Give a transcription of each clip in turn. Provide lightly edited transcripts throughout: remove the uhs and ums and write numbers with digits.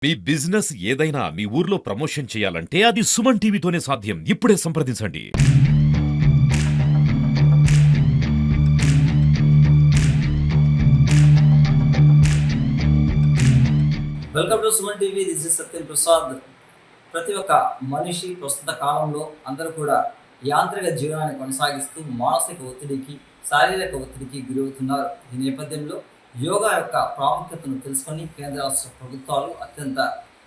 మీ business ఏదైనా మీ ఊర్లో promotion చేయాలంటే అది సుమన్ టీవీతోనే సాధ్యం. ఇప్పుడే సంప్రదించండి. Welcome to Suman TV. This is Satyam Prasad. ప్రతి ఒక్క మనిషి ప్రస్తుత కాలంలో అందరూ కూడా యాంత్రిక జీవనాన్ని కొనసాగిస్తూ మానసిక ఒత్తిడికి, శారీరక ఒత్తిడికి గురవుతున్నారు. ఈ నేపథ్యంలో యోగా యొక్క ప్రాముఖ్యతను తెలుసుకొని కేంద్ర రాష్ట్ర ప్రభుత్వాలు అత్యంత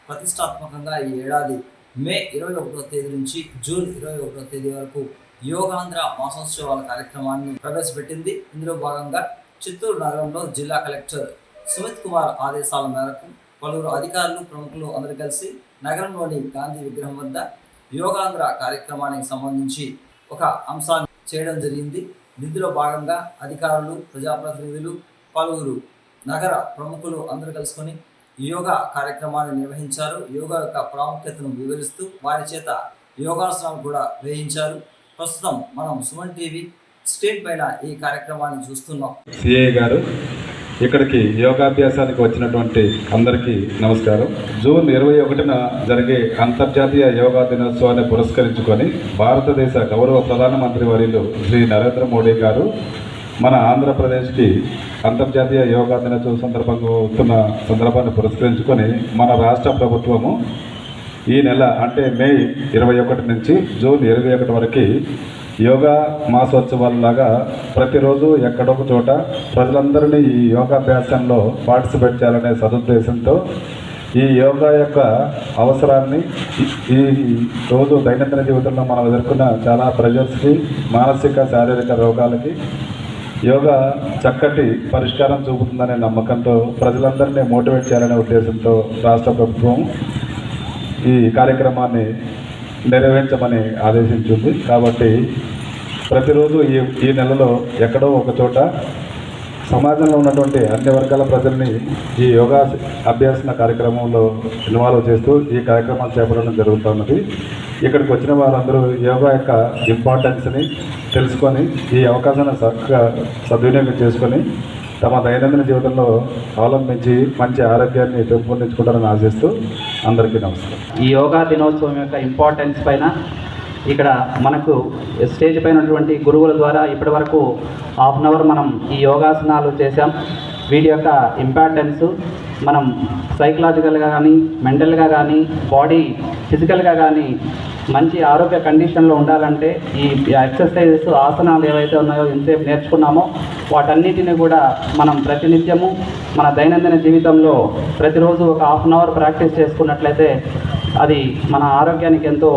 ప్రతిష్టాత్మకంగా ఈ ఏడాది మే 21వ తేదీ నుంచి జూన్ 21వ తేదీ వరకు యోగాంధ్ర మాసోత్సవాల కార్యక్రమాన్ని ప్రవేశపెట్టింది. ఇందులో భాగంగా చిత్తూరు నగరంలో జిల్లా కలెక్టర్ సుమిత్ కుమార్ ఆదేశాల మేరకు పలువురు అధికారులు, ప్రముఖులు అందరూ కలిసి నగరంలోని గాంధీ విగ్రహం వద్ద యోగాంధ్ర కార్యక్రమానికి సంబంధించి ఒక అంశాన్ని చేయడం జరిగింది. ఇందులో భాగంగా అధికారులు, ప్రజాప్రతినిధులు, పలువురు నగర ప్రముఖులు అందరూ కలుసుకొని యోగా కార్యక్రమాన్ని నిర్వహించారు. యోగా యొక్క ప్రాముఖ్యతను వివరిస్తూ వారి చేత యోగాసనాలు కూడా వేయించారు. ప్రస్తుతం మనం సుమన్ టీవీ స్క్రీన్ పైన ఈ కార్యక్రమాన్ని చూస్తున్నాం. సిఐ గారు ఇక్కడికి యోగాభ్యాసానికి వచ్చినటువంటి అందరికీ నమస్కారం. జూన్ 21న జరిగే అంతర్జాతీయ యోగా దినోత్సవాన్ని పురస్కరించుకొని భారతదేశ గౌరవ ప్రధానమంత్రి వర్యులు శ్రీ నరేంద్ర మోడీ గారు మన ఆంధ్రప్రదేశ్కి అంతర్జాతీయ యోగా దినోత్సవం సందర్భంగా వస్తున్న సందర్భాన్ని పురస్కరించుకొని మన రాష్ట్ర ప్రభుత్వము ఈ నెల అంటే మే 21 నుంచి జూన్ 21 వరకు యోగా మాసోత్సవాలలాగా ప్రతిరోజు ఎక్కడొక చోట ప్రజలందరినీ ఈ యోగాభ్యాసంలో పార్టిసిపేట్ చేయాలనే సదుద్దేశంతో ఈ యోగా యొక్క అవసరాన్ని ఈ రోజు దైనందిన జీవితంలో మనం ఎదుర్కొన్న చాలా ప్రెజర్స్కి, మానసిక శారీరక రోగాలకి యోగా చక్కటి పరిష్కారం చూపుతుందనే నమ్మకంతో ప్రజలందరినీ మోటివేట్ చేయాలనే ఉద్దేశంతో రాష్ట్ర ప్రభుత్వం ఈ కార్యక్రమాన్ని నిర్వహించమని ఆదేశించింది. కాబట్టి ప్రతిరోజు ఈ నెలలో ఎక్కడో ఒక చోట సమాజంలో ఉన్నటువంటి అన్ని వర్గాల ప్రజల్ని ఈ యోగా అభ్యాసన కార్యక్రమంలో ఇన్వాల్వ్ చేస్తూ ఈ కార్యక్రమాలు చేపట్టడం జరుగుతున్నది. ఇక్కడికి వచ్చిన వారందరూ యోగా యొక్క ఇంపార్టెన్స్ని తెలుసుకొని ఈ అవకాశాన్ని చక్కగా సద్వినియోగం చేసుకొని తమ దైనందిన జీవితంలో అవలంబించి మంచి ఆరోగ్యాన్ని పెంపొందించుకుంటారని ఆశిస్తూ అందరికీ నమస్కారం. ఈ యోగా దినోత్సవం యొక్క ఇంపార్టెన్స్ పైన ఇక్కడ మనకు స్టేజ్ పైన ఉన్నటువంటి గురువుల ద్వారా ఇప్పటి వరకు హాఫ్ అన్ అవర్ మనం ఈ యోగాసనాలు చేసాం. వీటి యొక్క ఇంపార్టెన్స్ మనం సైకలాజికల్గా కానీ, మెంటల్గా కానీ, బాడీ ఫిజికల్గా కానీ మంచి ఆరోగ్య కండిషన్లో ఉండాలంటే ఈ ఎక్సర్సైజెస్, ఆసనాలు ఏవైతే ఉన్నాయో ఇంతసేపు నేర్చుకున్నామో వాటన్నిటిని కూడా మనం ప్రతినిత్యము మన దైనందిన జీవితంలో ప్రతిరోజు ఒక హాఫ్ అన్ అవర్ ప్రాక్టీస్ చేసుకున్నట్లయితే అది మన ఆరోగ్యానికి ఎంతో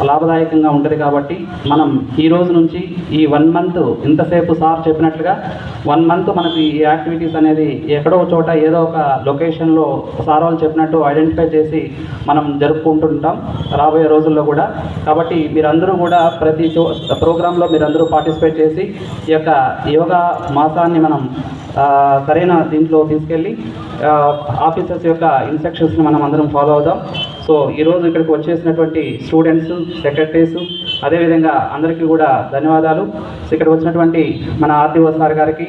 లాభదాయకంగా ఉంటుంది. కాబట్టి మనం ఈ రోజు నుంచి ఈ 1 మంత్ ఇంతసేపు సార్ చెప్పినట్లుగా 1 మంత్ మనకి ఈ యాక్టివిటీస్ అనేది ఎక్కడో చోట ఏదో ఒక లొకేషన్లో సార్ వాళ్ళు చెప్పినట్టు ఐడెంటిఫై చేసి మనం జరుపుకుంటుంటాం రాబోయే రోజుల్లో కూడా. కాబట్టి మీరందరూ కూడా ప్రతి ప్రోగ్రాంలో మీరందరూ పార్టిసిపేట్ చేసి ఈ యొక్క యోగా మాసాన్ని మనం సరైన దీంట్లో తీసుకెళ్ళి ఆఫీసర్స్ యొక్క ఇన్స్ట్రక్షన్స్ని మనం అందరం ఫాలో అవుదాం. సో ఈరోజు ఇక్కడికి వచ్చేసినటువంటి స్టూడెంట్స్, సెక్రటరీస్, అదేవిధంగా అందరికీ కూడా ధన్యవాదాలు. ఇక్కడికి వచ్చినటువంటి మన ఆర్టీఓ సార్ గారికి